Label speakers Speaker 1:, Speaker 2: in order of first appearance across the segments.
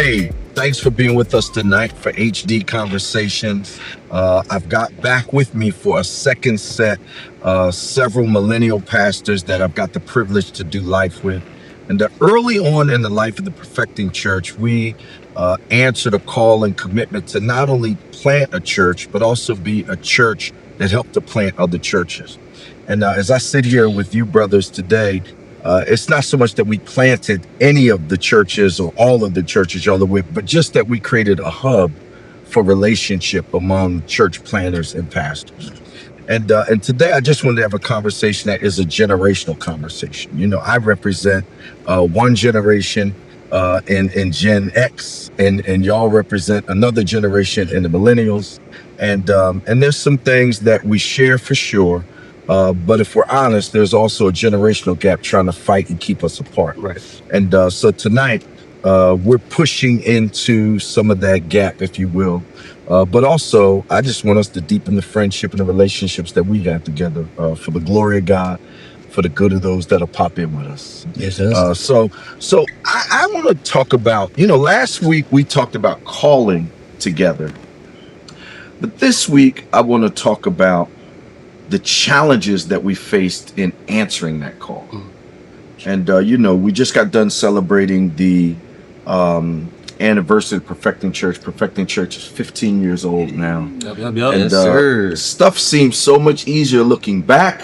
Speaker 1: Hey, thanks for being with us tonight for HD Conversations. I've got back with me for a second set several millennial pastors that I've got the privilege to do life with. And early on in the life of the Perfecting Church, we answered a call and commitment to not only plant a church, but also be a church that helped to plant other churches. And as I sit here with you brothers today, it's not so much that we planted any of the churches or all of the churches y'all are with, but just that we created a hub for relationship among church planters and pastors. And today I just wanted to have a conversation that is a generational conversation. You know, I represent one generation in Gen X, and y'all represent another generation in the millennials. And there's some things that we share for sure. But if we're honest, there's also a generational gap trying to fight and keep us apart.
Speaker 2: Right.
Speaker 1: And so tonight, we're pushing into some of that gap, if you will. But also, I just want us to deepen the friendship and the relationships that we have together for the glory of God, for the good of those that'll pop in with us.
Speaker 2: Yes,
Speaker 1: So I want to talk about, last week we talked about calling together. But this week, I want to talk about the challenges that we faced in answering that call. And, we just got done celebrating the anniversary of Perfecting Church. Perfecting Church is 15 years old now.
Speaker 2: Yep.
Speaker 1: And
Speaker 2: Yes, sir.
Speaker 1: stuff seems so much easier looking back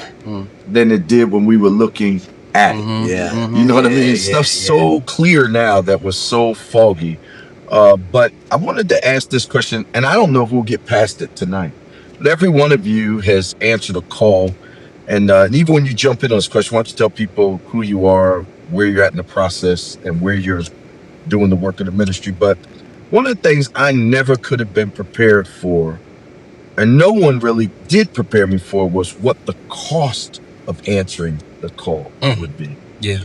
Speaker 1: than it did when we were looking at it.
Speaker 2: Yeah.
Speaker 1: You know what I mean? Stuff's so clear now that was so foggy. But I wanted to ask this question, and I don't know if we'll get past it tonight. But every one of you has answered a call. And even when you jump in on this question, why don't you tell people who you are, where you're at in the process, and where you're doing the work of the ministry. But one of the things I never could have been prepared for, and no one really did prepare me for, was what the cost of answering the call would be.
Speaker 2: Yeah.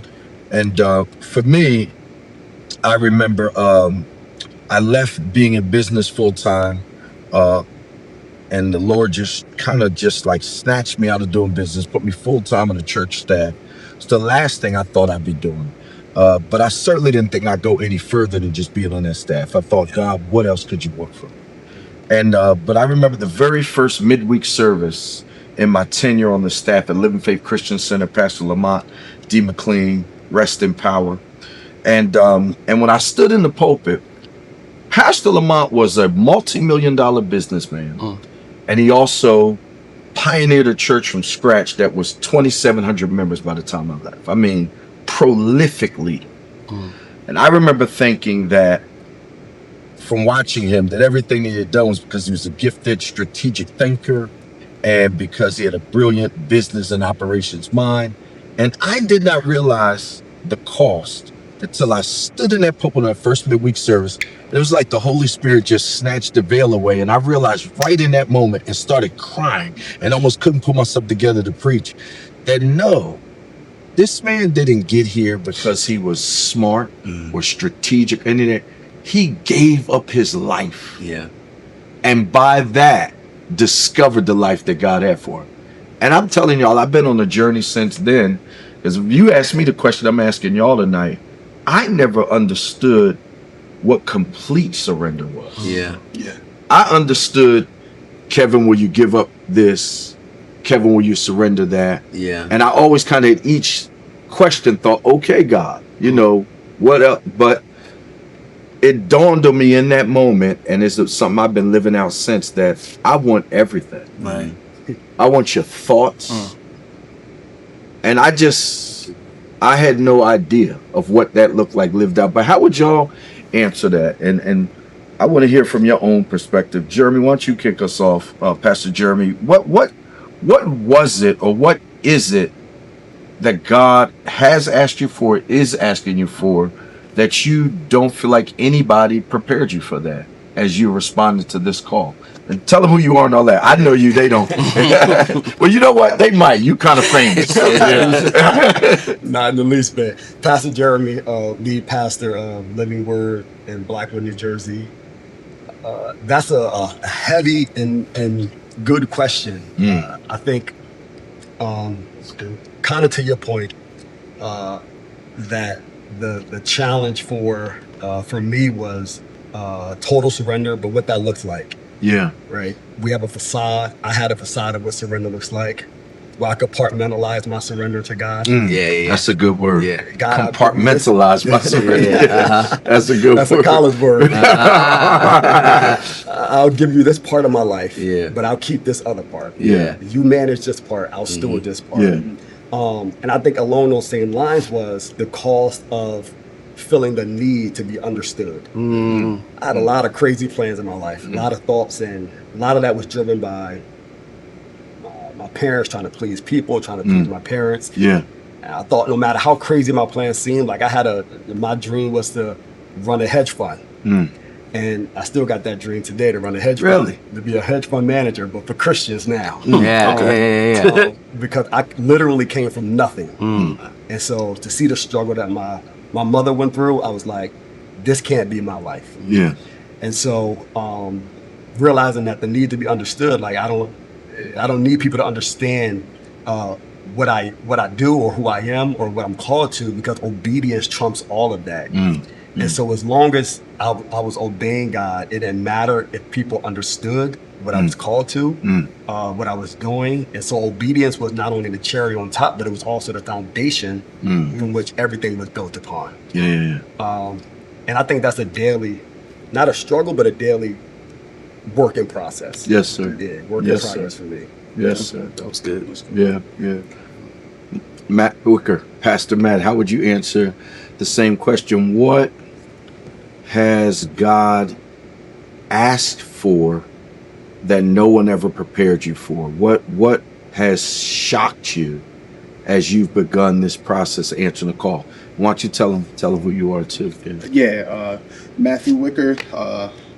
Speaker 1: And for me, I remember I left being in business full time. And the Lord just kind of snatched me out of doing business, put me full time on the church staff. It's the last thing I thought I'd be doing. But I certainly didn't think I'd go any further than just being on that staff. I thought, God, what else could you work for? And but I remember the very first midweek service in my tenure on the staff at Living Faith Christian Center, Pastor Lamont D. McLean, rest in power. And when I stood in the pulpit, Pastor Lamont was a multi-million-dollar businessman. And he also pioneered a church from scratch that was 2,700 members by the time I left. I mean, prolifically. And I remember thinking that from watching him, that everything he had done was because he was a gifted strategic thinker and because he had a brilliant business and operations mind. And I did not realize the cost until I stood in that pulpit on that first midweek service. It was like the Holy Spirit just snatched the veil away. And I realized right in that moment and started crying and almost couldn't put myself together to preach that no, this man didn't get here because he was smart or strategic. And he gave up his life.
Speaker 2: Yeah.
Speaker 1: And by that, discovered the life that God had for him. And I'm telling y'all, I've been on a journey since then. Because if you ask me the question I'm asking y'all tonight, I never understood what complete surrender was.
Speaker 2: Yeah.
Speaker 1: I understood, Kevin, will you give up this? Kevin, will you surrender that?
Speaker 2: Yeah.
Speaker 1: And I always kind of each question thought, okay, God, what else? But it dawned on me in that moment, and it's something I've been living out since, that I want everything.
Speaker 2: Right.
Speaker 1: I want your thoughts. And I had no idea of what that looked like lived out. But how would y'all answer that? And I want to hear from your own perspective. Jeremy, why don't you kick us off? Pastor Jeremy, what was it, or what is it that God has asked you for, is asking you for, that you don't feel like anybody prepared you for that as you responded to this call? And tell them who you are and all that. I know you, they don't. Well, you know what? They might. You kind of famous.
Speaker 3: Not in the least bit. Pastor Jeremy, lead pastor of Living Word in Blackwood, New Jersey. That's a heavy and good question. I think, kind of to your point, that the challenge for for me was total surrender, but what that looks like,
Speaker 1: Yeah.
Speaker 3: right? We have a facade. I had a facade of what surrender looks like. Where I compartmentalize my surrender to God.
Speaker 2: Yeah.
Speaker 1: That's a good word.
Speaker 2: Yeah.
Speaker 3: God,
Speaker 1: Compartmentalize my surrender.
Speaker 2: Yeah.
Speaker 1: That's a good
Speaker 3: That's
Speaker 1: word.
Speaker 3: a college word. I'll give you this part of my life,
Speaker 2: Yeah.
Speaker 3: but I'll keep this other part.
Speaker 1: Yeah.
Speaker 3: You manage this part. I'll steward this part.
Speaker 1: Yeah.
Speaker 3: And I think along those same lines was the cost of feeling the need to be understood. I had a lot of crazy plans in my life, a lot of thoughts, and a lot of that was driven by my parents trying to please people, trying to please my parents.
Speaker 1: Yeah.
Speaker 3: And I thought no matter how crazy my plans seemed, like my dream was to run a hedge fund. And I still got that dream today to run a hedge
Speaker 1: Really?
Speaker 3: fund, to be a hedge fund manager, but for Christians now.
Speaker 2: Yeah.
Speaker 3: Because I literally came from nothing. And so to see the struggle that my mother went through, I was like, this can't be my life.
Speaker 1: Yeah.
Speaker 3: And so realizing that the need to be understood, like I don't need people to understand what I do or who I am or what I'm called to, because obedience trumps all of that. And so as long as I was obeying God, it didn't matter if people understood what I was called to, what I was doing. And so obedience was not only the cherry on top, but it was also the foundation from which everything was built upon.
Speaker 1: Yeah.
Speaker 3: And I think that's a daily, not a struggle, but a daily working process.
Speaker 1: Yes, sir.
Speaker 3: Yeah, work in
Speaker 1: Yes,
Speaker 3: progress
Speaker 1: sir.
Speaker 3: for me.
Speaker 1: Yes, sir.
Speaker 2: That was good.
Speaker 1: Yeah. Matt Wicker, Pastor Matt, how would you answer the same question? What has God asked for that no one ever prepared you for? What has shocked you as you've begun this process of answering the call? Why don't you tell them who you are too?
Speaker 4: Yeah, Matthew Wicker,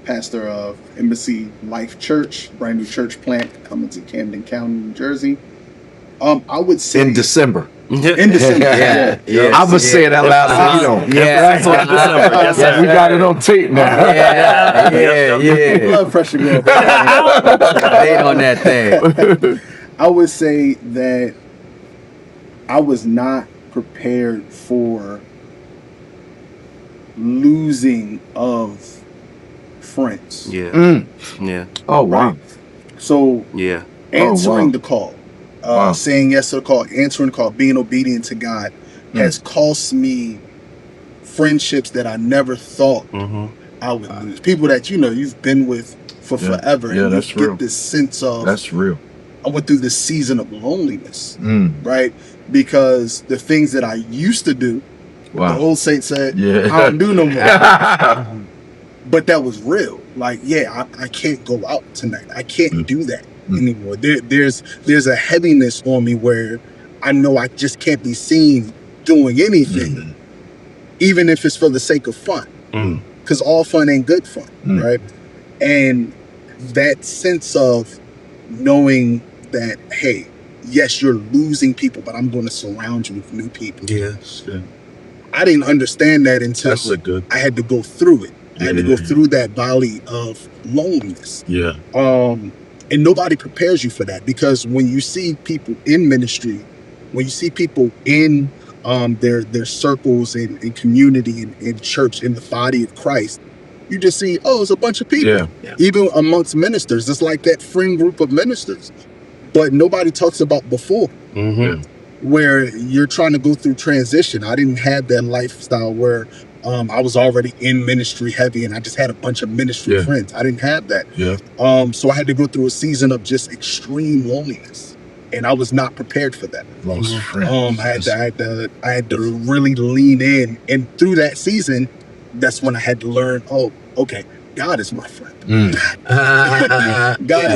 Speaker 4: pastor of Embassy Life Church, brand new church plant coming to Camden County, New Jersey. I would say
Speaker 1: In December.
Speaker 4: In December.
Speaker 2: Yeah.
Speaker 1: I'm gonna say it out loud so you know.
Speaker 2: Yeah.
Speaker 1: We got it on tape now.
Speaker 2: Yeah.
Speaker 4: Blood pressure go up.
Speaker 2: Hate on that thing.
Speaker 4: I would say that I was not prepared for losing of friends.
Speaker 2: Yeah. Yeah.
Speaker 1: Oh wow.
Speaker 4: So
Speaker 2: Yeah.
Speaker 4: answering
Speaker 1: wow.
Speaker 4: the call,
Speaker 1: Wow.
Speaker 4: saying yes to the call, answering the call, being obedient to God has cost me friendships that I never thought I would lose. People that you've been with for forever,
Speaker 1: Yeah,
Speaker 4: and
Speaker 1: that's
Speaker 4: you
Speaker 1: real.
Speaker 4: get this sense of
Speaker 1: That's real.
Speaker 4: I went through this season of loneliness, right? Because the things that I used to do, the
Speaker 1: Wow.
Speaker 4: old saint said,
Speaker 1: Yeah.
Speaker 4: I don't do no more. But that was real. Like, I can't go out tonight. I can't do that anymore. There's a heaviness on me where I know I just can't be seen doing anything, even if it's for the sake of fun. Because all fun ain't good fun, right? And that sense of knowing that, hey, yes, you're losing people, but I'm going to surround you with new people.
Speaker 2: Yes.
Speaker 4: I didn't understand that until
Speaker 1: That's a good.
Speaker 4: I had to go through it. I had to go
Speaker 1: Yeah.
Speaker 4: through that valley of loneliness.
Speaker 1: Yeah.
Speaker 4: And nobody prepares you for that, because when you see people in ministry, when you see people in their circles in community, in church, in the body of Christ, you just see, it's a bunch of people.
Speaker 1: Yeah.
Speaker 4: Even amongst ministers, it's like that friend group of ministers. But nobody talks about before, where you're trying to go through transition. I didn't have that lifestyle where I was already in ministry heavy and I just had a bunch of ministry friends. I didn't have that.
Speaker 1: Yeah.
Speaker 4: So I had to go through a season of just extreme loneliness, and I was not prepared for that.
Speaker 1: Lost friends.
Speaker 4: I had to really lean in, and through that season, that's when I had to learn. Oh, okay, God is my friend. God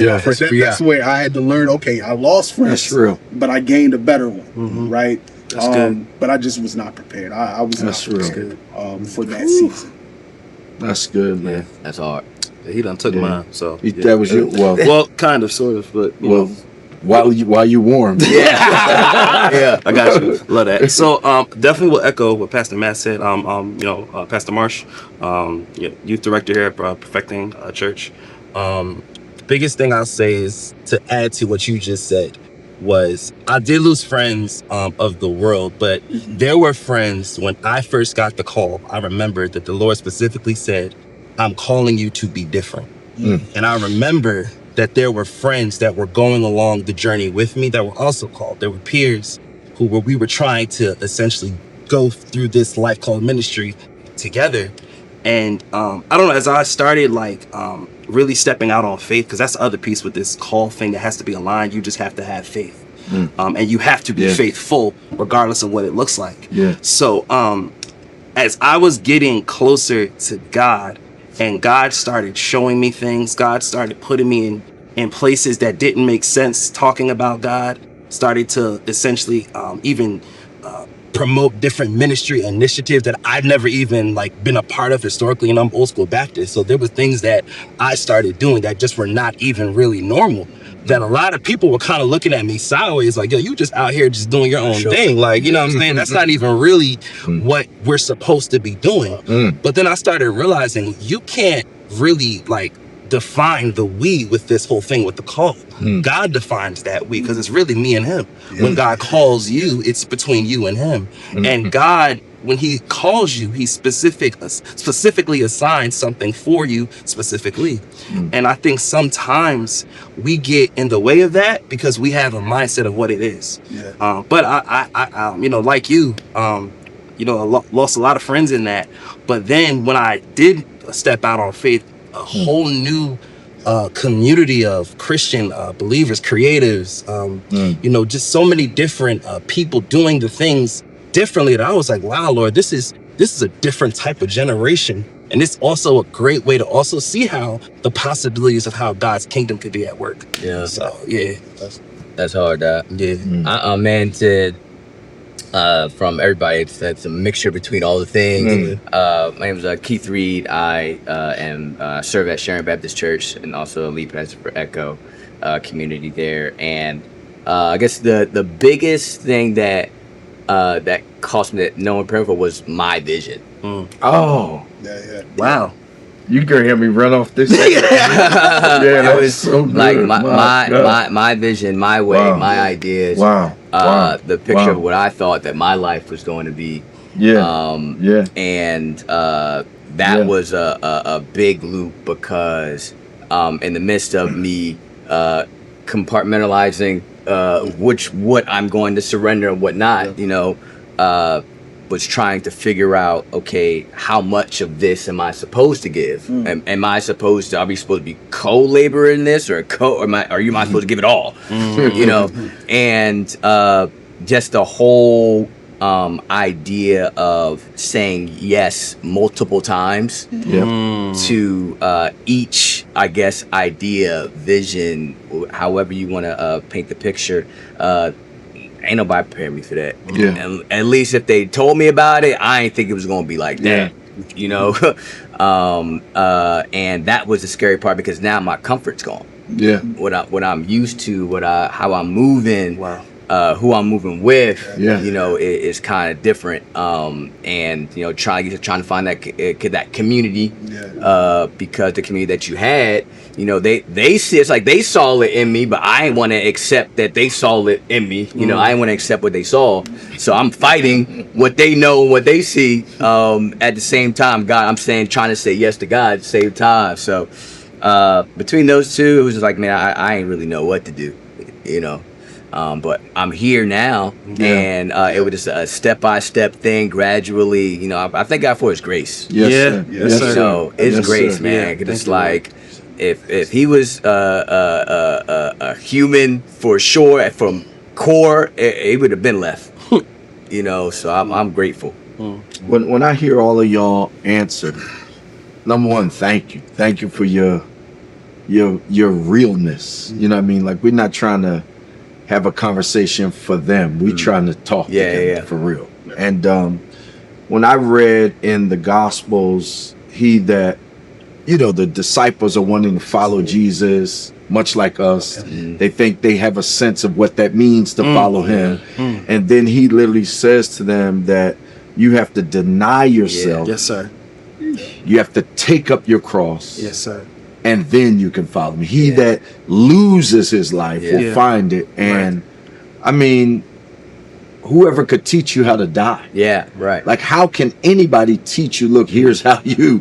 Speaker 4: is my friend. That's where I had to learn. Okay, I lost friends.
Speaker 1: That's real.
Speaker 4: But I gained a better one. Right.
Speaker 2: That's good.
Speaker 4: But I just was not prepared. I was
Speaker 1: That's
Speaker 4: not
Speaker 1: real.
Speaker 4: prepared for that season.
Speaker 1: That's good, man.
Speaker 2: That's hard. He done took mine, so
Speaker 1: That was you.
Speaker 2: well, kind of, sort of, but you know.
Speaker 1: While you warm.
Speaker 2: Yeah, I got you. Love that. So definitely will echo what Pastor Matt said. Pastor Marsh, youth director here at Perfecting Church. The biggest thing I'll say is to add to what you just said. was I did lose friends of the world, but there were friends when I first got the call. I remember that the Lord specifically said, I'm calling you to be different. And I remember that there were friends that were going along the journey with me that were also called. There were peers we were trying to essentially go through this life called ministry together. And I don't know, as I started really stepping out on faith, because that's the other piece with this call thing that has to be aligned. You just have to have faith. And you have to be faithful regardless of what it looks like. So as I was getting closer to God, and God started showing me things, God started putting me in places that didn't make sense, talking about God, started to essentially even promote different ministry initiatives that I've never even been a part of historically, and I'm old school Baptist. So there were things that I started doing that just were not even really normal, that a lot of people were kind of looking at me sideways, like, yo, you just out here just doing your own thing. Like, you know what I'm saying? That's not even really what we're supposed to be doing. But then I started realizing you can't really define the we with this whole thing with the call. God defines that we, because it's really me and him. When God calls you, it's between you and him. And God, when he calls you, he specifically assigns something for you specifically. And I think sometimes we get in the way of that because we have a mindset of what it is. But I like you, lost a lot of friends in that. But then when I did step out on faith, a whole new community of Christian believers, creatives, just so many different people doing the things differently that I was like, wow, Lord, this is a different type of generation. And it's also a great way to also see how the possibilities of how God's kingdom could be at work.
Speaker 5: Yeah.
Speaker 2: So, yeah.
Speaker 5: That's hard,
Speaker 2: Yeah.
Speaker 5: Man said, from everybody, it's a mixture between all the things. My name is Keith Reed. I serve at Sharon Baptist Church and also a lead pastor for Echo community there. And I guess the biggest thing that cost me that no one prepared for was my vision.
Speaker 1: Oh,
Speaker 2: Wow.
Speaker 1: you gonna hear me run off this?
Speaker 5: It was
Speaker 1: so good.
Speaker 5: like my vision, my way, my ideas. The picture of what I thought that my life was going to be. And that was a big loop, because in the midst of me compartmentalizing what I'm going to surrender and what not, was trying to figure out, okay, how much of this am I supposed to give? Am I supposed to be co-laborer in this, or am I supposed to give it all? And just the whole idea of saying yes multiple times to each, I guess, idea, vision, however you want to paint the picture. Ain't nobody prepared me for that. And at least if they told me about it, I ain't think it was gonna be like that. And that was the scary part, because now my comfort's gone. What I'm used to, how I'm moving, who I'm moving with, is kind of different. And trying to find that community, because the community that you had, they see, it's like they saw it in me, but I ain't want to accept that they saw it in me. I ain't want to accept what they saw. So I'm fighting what they know and what they see. At the same time, trying to say yes to God at the same time. So between those two, it was just like, man, I ain't really know what to do, but I'm here now, and it was just a step-by-step thing, gradually. I thank God for His grace.
Speaker 1: Yes, sir.
Speaker 5: So it's
Speaker 1: Yes,
Speaker 5: grace,
Speaker 1: sir.
Speaker 5: man. It's like if He was a human for sure, from core, it would have been left. So I'm grateful.
Speaker 1: When I hear all of y'all answer, number one, thank you for your realness. You know what I mean? Like, we're not trying to have a conversation for them. We're trying to talk to them for real. And when I read in the Gospels, the disciples are wanting to follow Jesus, much like us. They think they have a sense of what that means to follow him. And then he literally says to them that you have to deny yourself.
Speaker 2: Yes, sir.
Speaker 1: You have to take up your cross.
Speaker 2: Yes, sir.
Speaker 1: And then you can follow me. He that loses his life will find it. And I mean, whoever could teach you how to die?
Speaker 5: Yeah, right.
Speaker 1: Like, how can anybody teach you, look, here's how you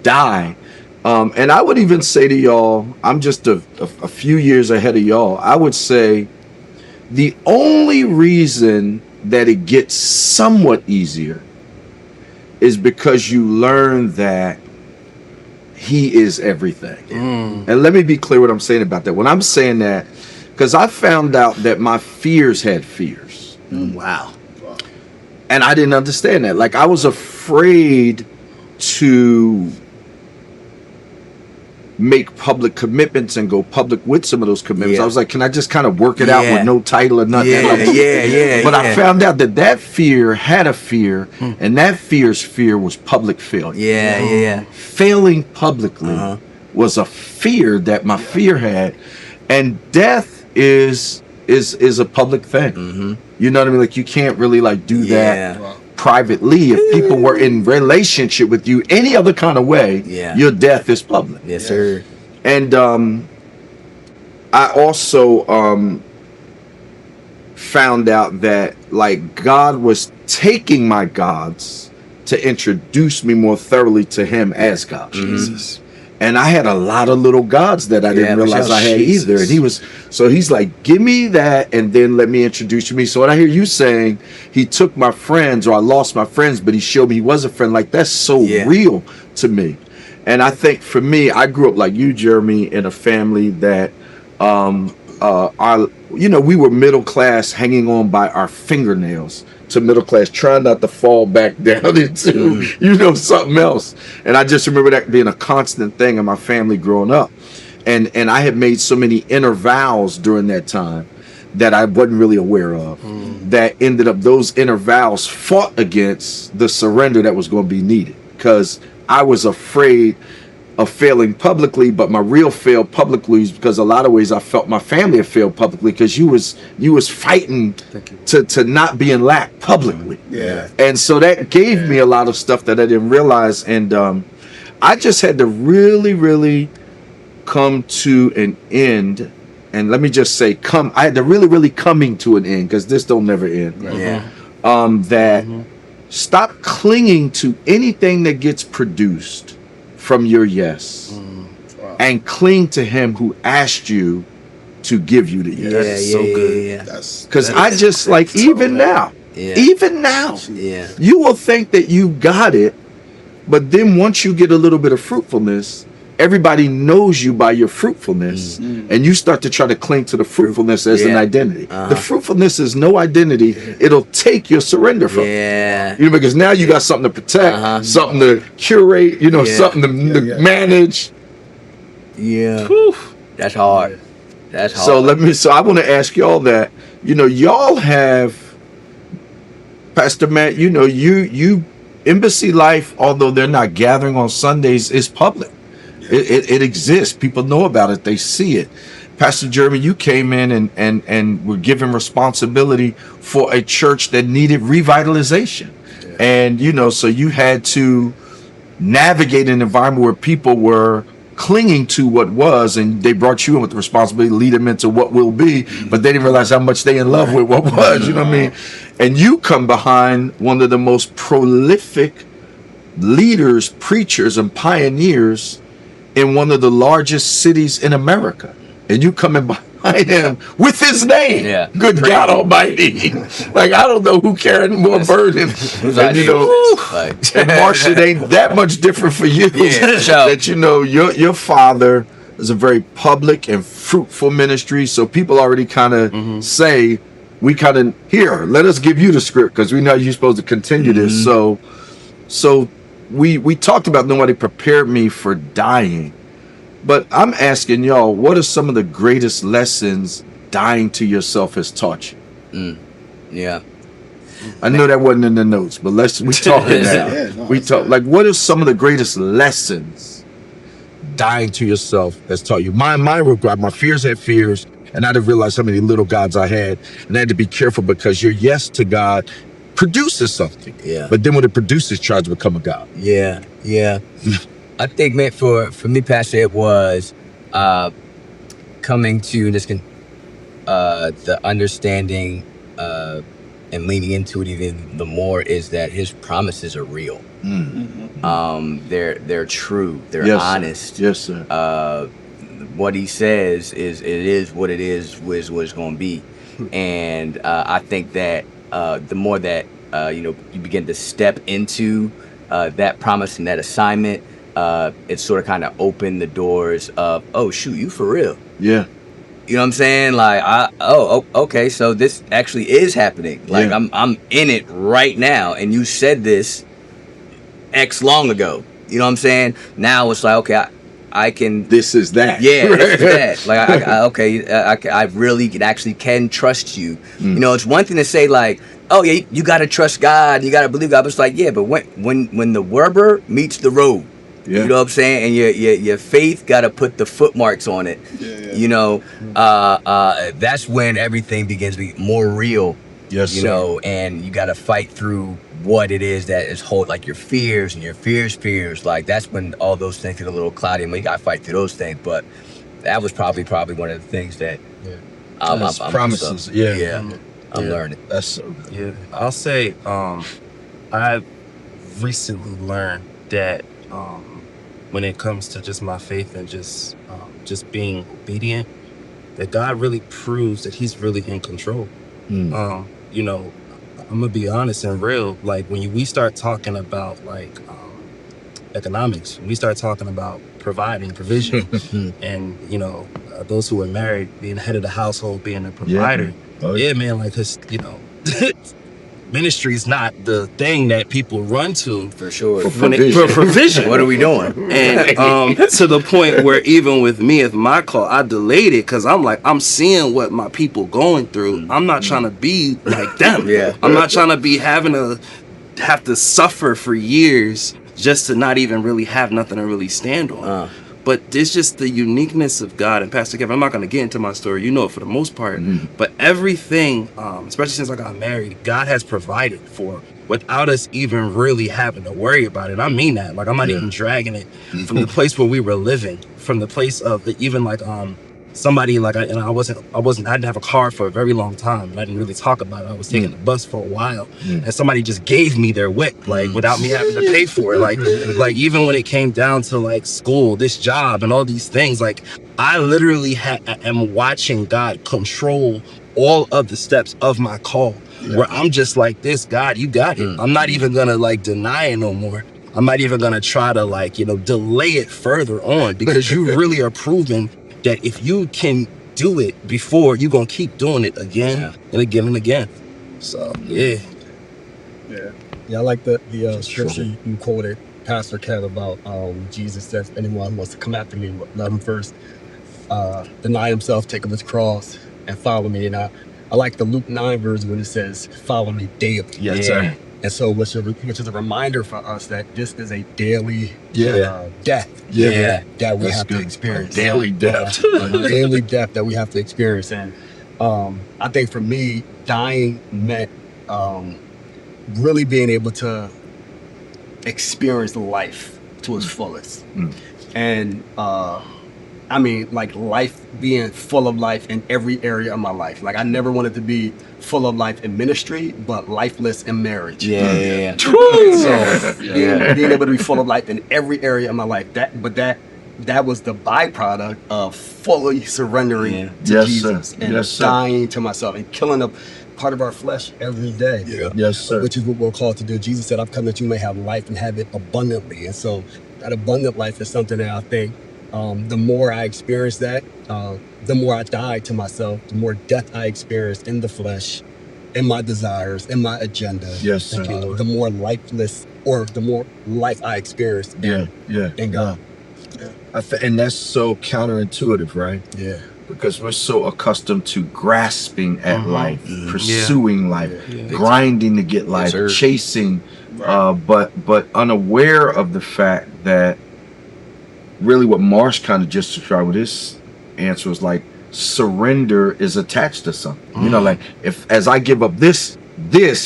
Speaker 1: die? And I would even say to y'all, I'm just a few years ahead of y'all. I would say the only reason that it gets somewhat easier is because you learn that he is everything. And let me be clear what I'm saying about that. When I'm saying that, because I found out that my fears had fears.
Speaker 5: Wow.
Speaker 1: And I didn't understand that. Like, I was afraid to make public commitments and go public with some of those commitments. I was like, can I just kind of work it out with no title or nothing? But I found out that fear had a fear, and that fear's fear was public failure. Failing publicly was a fear that my fear had, and death is a public thing. You know what I mean? Like, you can't really like do that privately. If people were in relationship with you any other kind of way, your death is public.
Speaker 5: Yes, sir.
Speaker 1: And I also found out that like God was taking my gods to introduce me more thoroughly to him as God. Jesus. And I had a lot of little gods that I didn't realize I had either. And he's like, give me that and then let me introduce you to me. So when I hear you saying he took my friends, or I lost my friends, but he showed me he was a friend, like, that's so real to me. And I think for me, I grew up like you, Jeremy, in a family that we were middle class, hanging on by our fingernails to middle class, trying not to fall back down into something else. And I just remember that being a constant thing in my family growing up. And I had made so many inner vows during that time that I wasn't really aware of, that ended up, those inner vows fought against the surrender that was going to be needed, because I was afraid of failing publicly. But my real fail publicly is because a lot of ways I felt my family had failed publicly, because you was fighting to not be in lack publicly. And so that gave me a lot of stuff that I didn't realize. And I just had to really, really come to an end. And let me just say, I had to really, really coming to an end, because this don't never end. Stop clinging to anything that gets produced from your yes, and cling to him who asked you to give you the yes.
Speaker 5: So good.
Speaker 1: Because I just like, even now, you will think that you got it, but then once you get a little bit of fruitfulness, everybody knows you by your fruitfulness, and you start to try to cling to the fruitfulness as an identity. The fruitfulness is no identity. It'll take your surrender from you. Because now you got something to protect, something to curate, something to manage.
Speaker 5: That's hard.
Speaker 1: So I want to ask y'all that, y'all have, Pastor Matt, you Embassy Life, although they're not gathering on Sundays, is public. It exists. People know about it. They see it. Pastor Jeremy, you came in and were given responsibility for a church that needed revitalization. And, so you had to navigate an environment where people were clinging to what was, and they brought you in with the responsibility to lead them into what will be, but they didn't realize how much they in love with what was, you know what I mean? And you come behind one of the most prolific leaders, preachers, and pioneers in one of the largest cities in America, and you coming behind him with his name. Good God Almighty! Like, I don't know who carried more burden. And Marcia, it ain't that much different for you. That your father is a very public and fruitful ministry, so people already kind of say, we kind of here. Let us give you the script, because we know you're supposed to continue this. So. We talked about nobody prepared me for dying, but I'm asking y'all, what are some of the greatest lessons dying to yourself has taught you? I know that wasn't in the notes, but we talking now. Like, what are some of the greatest lessons dying to yourself has taught you? Mine were, my fears had fears, and I didn't realize how many little gods I had, and I had to be careful, because your yes to God produces something. But then when it produces, tries to become a god.
Speaker 5: I think, man, for me, Pastor, it was coming to this the understanding and leaning into it even the more is that his promises are real. They're true. They're honest.
Speaker 1: Yes, sir.
Speaker 5: What he says is what it is what it's going to be. And I think that the more that you begin to step into that promise and that assignment, it sort of kind of opened the doors of, oh shoot, you for real?
Speaker 1: Yeah.
Speaker 5: You know what I'm saying? Like, okay, so this actually is happening. Like, I'm in it right now, and you said this X long ago. You know what I'm saying? Now it's like, okay, I can.
Speaker 1: This is that.
Speaker 5: Yeah, this is that. Like, I really can trust you. You know, it's one thing to say like, oh yeah, you gotta trust God, you gotta believe God. But it's like, yeah, but when the rubber meets the road. You know what I'm saying? And your faith got to put the footmarks on it. You know, that's when everything begins to be more real. Yes, you know, and you got to fight through what it is that is like your fears and your fears. Like that's when all those things get a little cloudy, and you got to fight through those things. But that was probably one of the things that I'm
Speaker 1: promises.
Speaker 5: I'm learning.
Speaker 1: That's so good.
Speaker 2: Yeah, I'll say I've recently learned that. When it comes to just my faith and just being obedient, that God really proves that he's really in control. You know, I'm gonna be honest and real. Like when we start talking about like economics, we start talking about providing provision and, you know, those who are married, being the head of the household, being a provider. Man, like, cause, you know, ministry is not the thing that people run to
Speaker 5: for sure
Speaker 2: for provision.
Speaker 5: What are we doing?
Speaker 2: And to the point where even with me, if my call, I delayed it because I'm like, I'm seeing what my people going through. I'm not trying to be like them. I'm not trying to be having to have to suffer for years just to not even really have nothing to really stand on. But it's just the uniqueness of God. And Pastor Kevin, I'm not going to get into my story. You know it for the most part. But everything, especially since I got married, God has provided for without us even really having to worry about it. I mean that. Like, I'm not even dragging it from the place where we were living, from the place of even like somebody like I didn't have a car for a very long time, and I didn't really talk about it. I was taking the bus for a while, and somebody just gave me their whip, like without me having to pay for it. Like even when it came down to like school, this job, and all these things, like I literally am watching God control all of the steps of my call. Where I'm just like, this, God, you got it. I'm not even gonna like deny it no more. I'm not even gonna try to like, you know, delay it further on, because you really are proving that if you can do it before, you're going to keep doing it again and again and again. So, yeah,
Speaker 3: I like the scripture you quoted, Pastor Kev, about Jesus says, anyone who wants to come after me, let him first deny himself, take up his cross, and follow me. And I like the Luke 9 verse when it says, follow me daily.
Speaker 1: Yes, sir.
Speaker 3: And so, which is a reminder for us that this is a daily death. That we have to experience.
Speaker 1: Daily death.
Speaker 3: Daily death that we have to experience. And I think for me, dying meant really being able to experience life to its fullest. And I mean, like life being full of life in every area of my life. Like I never wanted to be full of life in ministry, but lifeless in marriage.
Speaker 5: So
Speaker 3: being able to be full of life in every area of my life. That was the byproduct of fully surrendering to Jesus and dying to myself and killing a part of our flesh every day.
Speaker 1: Yes, sir.
Speaker 3: Which is what we're called to do. Jesus said, I've come that you may have life and have it abundantly. And so that abundant life is something that I think the more I experience that, the more I die to myself, the more death I experience in the flesh, in my desires, in my agenda.
Speaker 1: Yes, sir.
Speaker 3: The more lifeless, or the more life I experience in God.
Speaker 1: And that's so counterintuitive, right?
Speaker 3: Yeah.
Speaker 1: Because we're so accustomed to grasping at life, pursuing life, grinding to get life, chasing, but unaware of the fact that really what Marsh kind of just described with this answer was like surrender is attached to something. You know, like as I give up this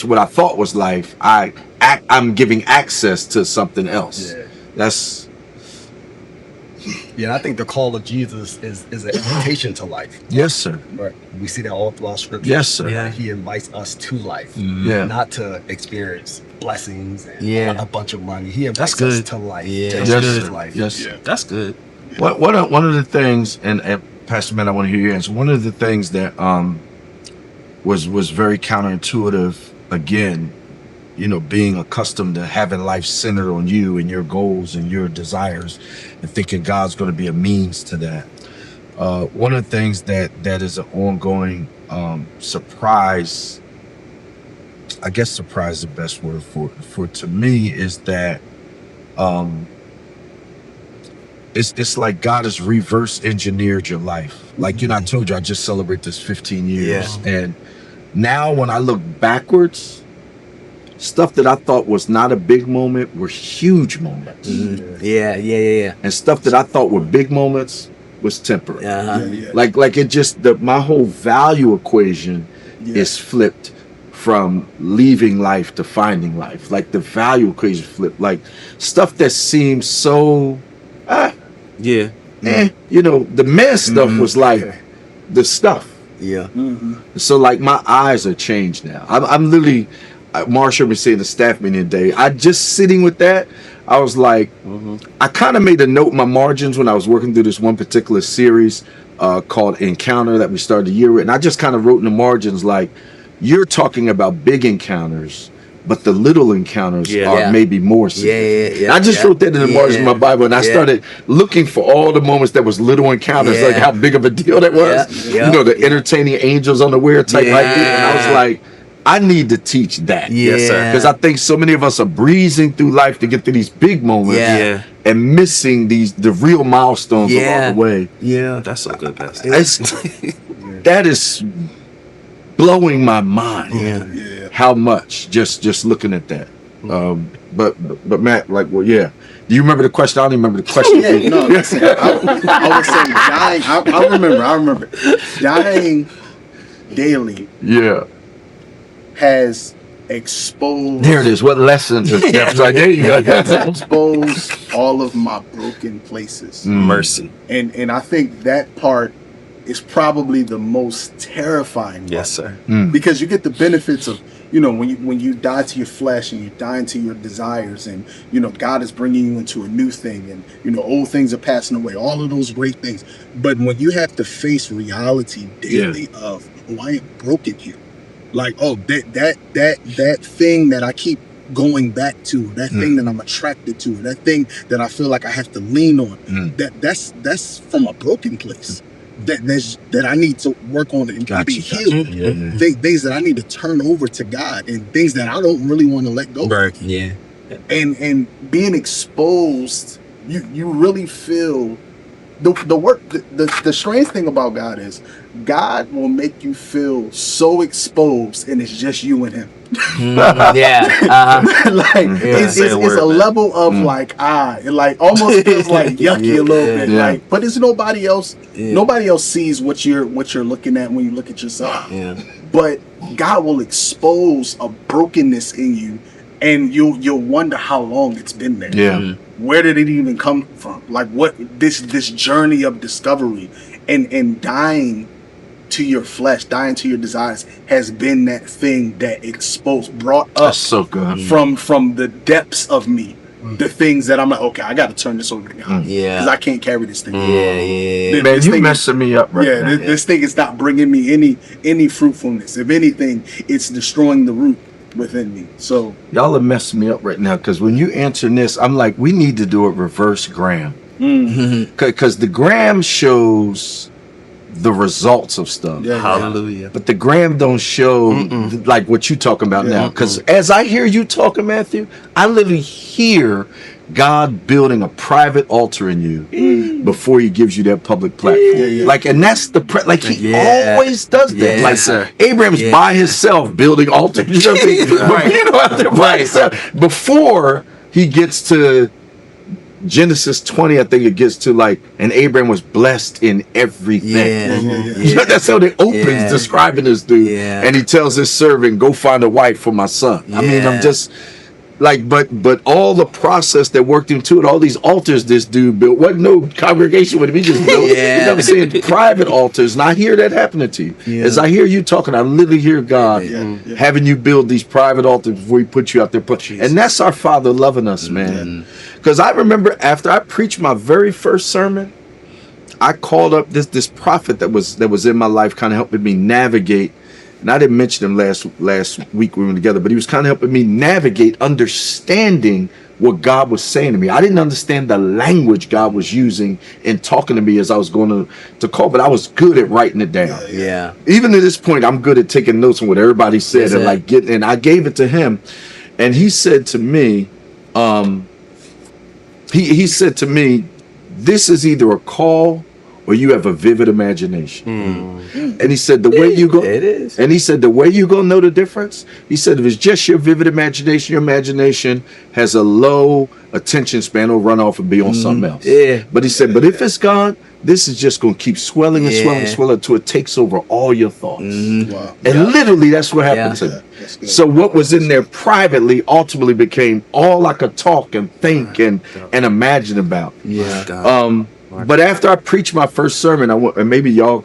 Speaker 1: what I thought was life, I'm giving access to something else. That's
Speaker 3: Yeah, I think the call of Jesus is an invitation to life.
Speaker 1: Yes, sir.
Speaker 3: Right. We see that all throughout Scripture.
Speaker 1: Yes, sir.
Speaker 2: Yeah.
Speaker 3: He invites us to life,
Speaker 1: Yeah.
Speaker 3: not to experience blessings and
Speaker 5: Yeah.
Speaker 3: a bunch of money. He
Speaker 2: That's
Speaker 3: invites us
Speaker 2: good.
Speaker 3: to life.
Speaker 5: Yeah.
Speaker 3: To
Speaker 5: That's
Speaker 3: experience
Speaker 1: good.
Speaker 3: life.
Speaker 1: Yes.
Speaker 6: Yeah.
Speaker 2: That's good.
Speaker 1: One of the things, and Pastor Matt, I want to hear your answer. One of the things that was very counterintuitive, again, you know, being accustomed to having life centered on you and your goals and your desires, and thinking God's going to be a means to that. One of the things that is an ongoing surprise, I guess surprise is the best word for to me, is that it's like God has reverse engineered your life. Like, you know, I told you I just celebrate this 15 years.
Speaker 5: Yeah.
Speaker 1: And now when I look backwards, stuff that I thought was not a big moment were huge moments.
Speaker 5: Yeah.
Speaker 1: And stuff that I thought were big moments was temporary.
Speaker 5: Uh-huh.
Speaker 1: Like it just, my whole value equation is flipped from leaving life to finding life. Like the value equation flipped. Like stuff that seems so,
Speaker 2: Yeah.
Speaker 1: you know, the meh stuff was like the stuff.
Speaker 5: Yeah.
Speaker 1: So like my eyes are changed now. I'm literally, Marsha was saying the staff meeting today, I just sitting with that, I was like, I kind of made a note in my margins when I was working through this one particular series called Encounter that we started the year with. And I just kind of wrote in the margins, like, you're talking about big encounters, but the little encounters are maybe more significant.
Speaker 5: Yeah.
Speaker 1: I just wrote that in the margins of my Bible, and I started looking for all the moments that was little encounters, like how big of a deal that was.
Speaker 5: Yeah.
Speaker 1: You know, the entertaining angels unaware type idea. And I was like, I need to teach that.
Speaker 5: Yes, sir.
Speaker 1: Because I think so many of us are breezing through life to get to these big moments
Speaker 2: Yeah.
Speaker 1: and missing the real milestones along the way.
Speaker 2: Yeah. That's so good, Pastor.
Speaker 1: That is blowing my mind.
Speaker 6: Yeah.
Speaker 1: How much just looking at that. But Matt, like, well, yeah. Do you remember the question? I don't even remember the question.
Speaker 4: Yeah, no, listen, I was saying dying. I remember dying daily
Speaker 1: Yeah.
Speaker 4: has exposed.
Speaker 1: There it is. What lesson is that? Right there you go.
Speaker 4: Exposed all of my broken places,
Speaker 2: Mercy.
Speaker 4: and I think that part is probably the most terrifying.
Speaker 2: Yes, sir.
Speaker 4: Because you get the benefits of, you know, when you die to your flesh and you die into your desires, and, you know, God is bringing you into a new thing, and, you know, old things are passing away, all of those great things. But when you have to face reality daily of, oh, I am broken here, like, oh, that thing that I keep going back to, that thing that I'm attracted to, that thing that I feel like I have to lean on, that's from a broken place. That I need to work on and be healed. Things that I need to turn over to God, and things that I don't really want to let go.
Speaker 2: Right.
Speaker 5: Yeah.
Speaker 4: And being exposed, you really feel the work. The strange thing about God is God will make you feel so exposed, and it's just you and Him. It's a level of it like almost feels like yucky a little bit, like, but it's nobody else. Nobody else sees what you're looking at when you look at yourself. But God will expose a brokenness in you, and you'll wonder how long it's been there. Where did it even come from? Like, what this journey of discovery and dying to your flesh, dying to your desires, has been that thing that brought up.
Speaker 1: That's so good.
Speaker 4: From the depths of me, the things that I'm like, okay, I got to turn this over to God, because I can't carry this thing.
Speaker 1: Man, you messing me up right now.
Speaker 4: This thing is not bringing me any fruitfulness. If anything, it's destroying the root within me. So
Speaker 1: y'all are messing me up right now, because when you answer this, I'm like, we need to do it reverse gram, because the gram shows the results of stuff.
Speaker 2: Hallelujah.
Speaker 1: But the gram don't show like what you talking about now. Because as I hear you talking, Matthew, I literally hear God building a private altar in you before He gives you that public platform. Like, and that's like He always does that. Like, Abraham's by himself building altars. You know what I mean? You know, out there by himself. Before he gets to Genesis 20, I think it gets to, like, and Abraham was blessed in everything. You know, that's how they opens describing this dude. And he tells his servant, go find a wife for my son. I mean, I'm just like, but all the process that worked into it, all these altars this dude built, wasn't no congregation with him. He just built, you know what I'm saying, private altars. And I hear that happening to you. Yeah. As I hear you talking, I literally hear God having you build these private altars before he put you out there. And that's our Father loving us, man. Because I remember after I preached my very first sermon, I called up this prophet that was in my life, kind of helping me navigate. And I didn't mention him last week we were together, but he was kind of helping me navigate understanding what God was saying to me. I didn't understand the language God was using in talking to me as I was going to call, but I was good at writing it down.
Speaker 5: Yeah.
Speaker 1: Even at this point, I'm good at taking notes on what everybody said and like getting. And I gave it to him, and he said to me, he said to me, "This is either a call or you have a vivid imagination." And he said, the way you go,
Speaker 5: it is.
Speaker 1: And he said, the way you gonna know the difference, he said, if it's just your vivid imagination, your imagination has a low attention span, will run off and be on something else. Yeah. But he said, but if it's God, this is just gonna keep swelling and swelling and swelling until it takes over all your thoughts. Wow. And literally that's what happened to me. So what was in there privately ultimately became all I could talk and think and imagine about. But after I preached my first sermon, and maybe y'all,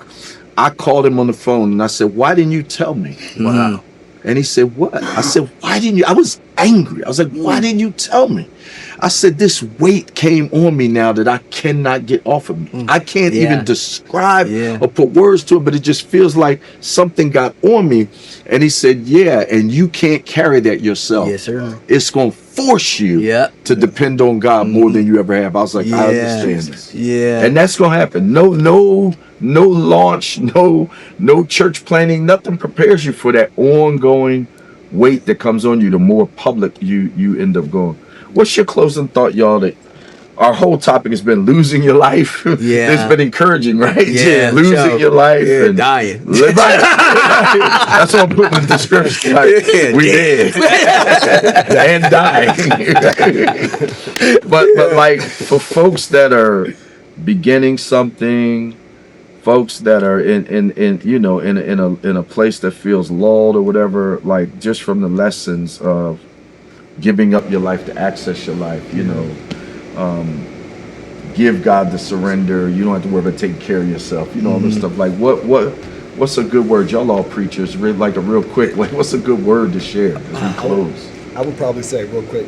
Speaker 1: I called him on the phone and I said, "Why didn't you tell me?" Wow. And he said, "What?" I said, "Why didn't you?" I was angry. I was like, "Why didn't you tell me?" I said, "This weight came on me now that I cannot get off of me. I can't even describe or put words to it, but it just feels like something got on me." And he said, "Yeah, and you can't carry that yourself. Yes, sir. It's going to force you to depend on God more than you ever have." I was like, I understand this. Yeah. And that's going to happen. No launch, no church planning, nothing prepares you for that ongoing weight that comes on you. The more public you end up going. What's your closing thought, y'all? That our whole topic has been losing your life. It's been encouraging, right? Yeah, losing your life and
Speaker 5: dying.
Speaker 1: That's what I'm putting in the description. Like, we dead and dying. but like for folks that are beginning something, folks that are in a place that feels lulled or whatever, like just from the lessons of giving up your life to access your life, give God the surrender. You don't have to worry about taking care of yourself. All this stuff. Like what's a good word? Y'all all preachers, like a real quick. Like what's a good word to share as we close?
Speaker 3: I would probably say real quick,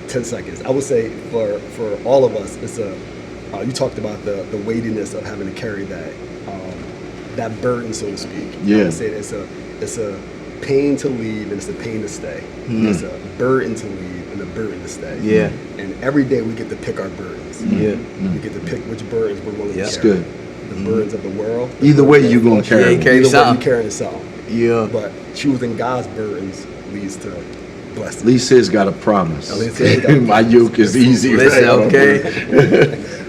Speaker 3: 10 seconds. I would say for all of us, it's you talked about the weightiness of having to carry that burden, so to speak. Yeah. I would say it's a pain to leave and it's a pain to stay. It's a burden to leave and a burden to stay. Yeah. And every day we get to pick our burdens. Yeah. We get to pick which burdens we're willing to carry. That's good. The burdens of the world.
Speaker 1: Either way you're going to carry them.
Speaker 3: Either way you carry this out. Yeah. But choosing God's burdens leads to blessing.
Speaker 1: At least his got a promise. My yoke is easy.
Speaker 5: Listen, okay.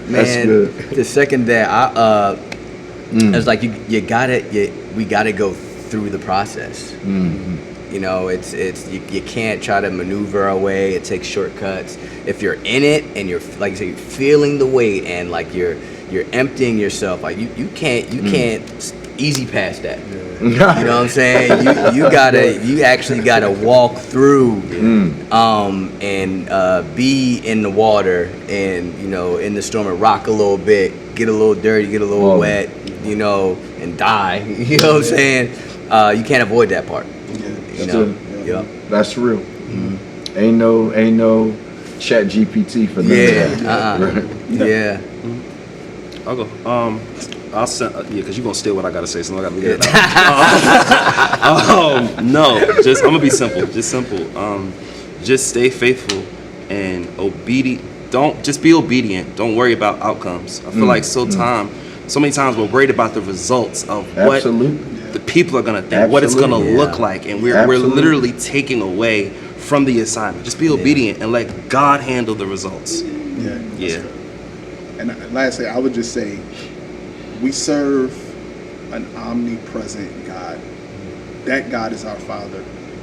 Speaker 5: Man, good. The second that it's like we gotta go through the process. It's you can't try to maneuver our way. It takes shortcuts. If you're in it and you're like you say, you're feeling the weight and like you're emptying yourself, like you can't easy past that. You know what I'm saying? You actually gotta walk through and be in the water and in the storm and rock a little bit, get a little dirty, get a little wet, and die. You know what I'm saying? You can't avoid that part.
Speaker 1: That's real. Ain't no chat GPT for that.
Speaker 6: I'll go. I'll send because you're gonna steal what I gotta say, so I gotta leave it out. No, I'm gonna be simple. Just simple. Just stay faithful and obedient. Don't just be obedient. Don't worry about outcomes. I feel like so many times we're worried about the results of what the people are gonna think, what it's gonna look like, and we're literally taking away from the assignment. Just be obedient and let God handle the results. Yeah.
Speaker 4: And lastly, I would just say, we serve an omnipresent God. That God is our Father.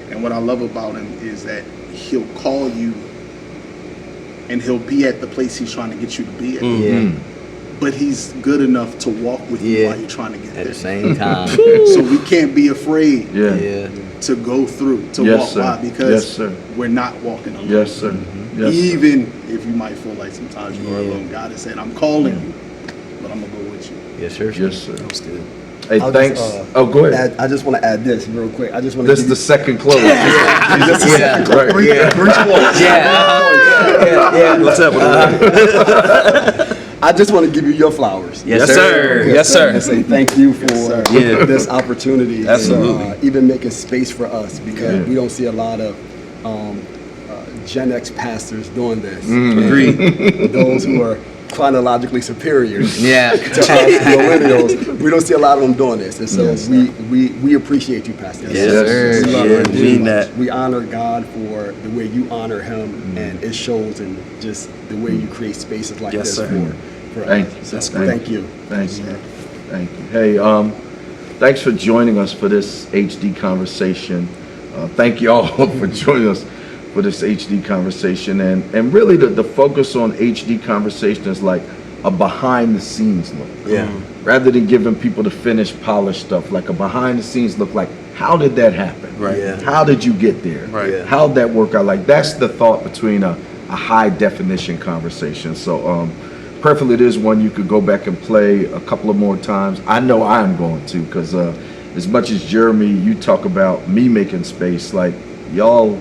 Speaker 4: And what I love about him is that he'll call you and he'll be at the place he's trying to get you to be at. but he's good enough to walk with you while you're trying to get
Speaker 5: at
Speaker 4: there.
Speaker 5: the same time.
Speaker 4: So we can't be afraid
Speaker 5: Yeah.
Speaker 4: to go through, to
Speaker 1: Yes,
Speaker 4: walk
Speaker 1: sir.
Speaker 4: by, because
Speaker 1: Yes, sir.
Speaker 4: we're not walking alone.
Speaker 1: Yes, sir. Yes, sir.
Speaker 4: Even if you might feel like sometimes you are alone, God is saying, I'm calling you, but I'm going to go with you.
Speaker 5: Yes, sir.
Speaker 1: Yes, sir.
Speaker 6: That's good.
Speaker 1: Hey,
Speaker 3: I'll
Speaker 1: thanks.
Speaker 3: just,
Speaker 1: Go ahead.
Speaker 3: I just want to add this real quick. I just want to
Speaker 1: This is the second close.
Speaker 3: This is
Speaker 5: Yeah.
Speaker 1: Right.
Speaker 5: Yeah.
Speaker 6: What's up?
Speaker 3: I just want to give you your flowers.
Speaker 5: Yes,
Speaker 6: Yes, sir. Yes, sir.
Speaker 3: And say thank you for
Speaker 6: Yeah.
Speaker 3: this opportunity.
Speaker 6: Absolutely.
Speaker 3: And, even making space for us, because
Speaker 1: Yeah.
Speaker 3: we don't see a lot of Gen X pastors doing this.
Speaker 6: Agreed.
Speaker 3: Those who are chronologically superior
Speaker 5: Yeah.
Speaker 3: to us millennials, we don't see a lot of them doing this. And so
Speaker 1: Yes.
Speaker 3: we appreciate you, Pastor.
Speaker 5: Yes, sir.
Speaker 3: We love
Speaker 5: Yeah,
Speaker 3: it.
Speaker 6: mean that.
Speaker 3: We honor God for the way you honor him, and it shows in just the way you create spaces like
Speaker 6: Yes,
Speaker 3: this
Speaker 6: sir.
Speaker 3: for
Speaker 1: Thank
Speaker 3: us.
Speaker 1: you.
Speaker 3: So,
Speaker 1: That's
Speaker 3: thank you.
Speaker 1: Thank you. Thank you. Hey, thanks for joining us for this HD conversation. Thank you all for joining us for this HD conversation. And really the focus on HD conversation is like a behind the scenes look.
Speaker 5: Yeah.
Speaker 1: Rather than giving people the finished, polished stuff, like a behind the scenes look, like how did that happen?
Speaker 6: Right.
Speaker 5: Yeah.
Speaker 1: How did you get there?
Speaker 6: Right.
Speaker 5: Yeah.
Speaker 1: How'd that work out? Like that's the thought between a high definition conversation. So preferably this one you could go back and play a couple of more times. I know I'm going to, because as much as Jeremy, you talk about me making space, like y'all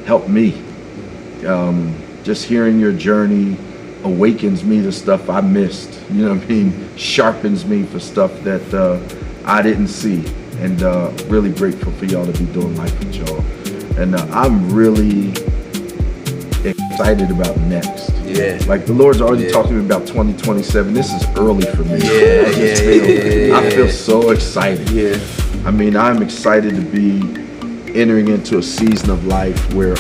Speaker 1: help me. Just hearing your journey awakens me to stuff I missed. You know what I mean? Sharpens me for stuff that I didn't see. And really grateful for y'all to be doing life with y'all. And I'm really excited about next.
Speaker 5: Yeah.
Speaker 1: Like the Lord's already talking to me about 2027. This is early for me.
Speaker 5: Yeah.
Speaker 1: I feel so excited.
Speaker 6: Yeah.
Speaker 1: I mean, I'm excited to be entering into a season of life where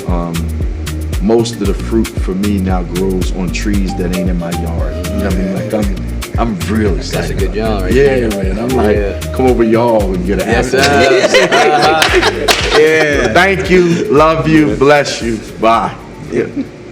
Speaker 1: most of the fruit for me now grows on trees that ain't in my yard. You know what I mean? Like I'm really excited.
Speaker 5: That's a good job, right?
Speaker 1: Yeah, man. I'm like, come over y'all and get an
Speaker 5: Yes,
Speaker 1: apple.
Speaker 5: sir. Yeah.
Speaker 1: Thank you, love you, bless you. Bye.
Speaker 5: Yeah.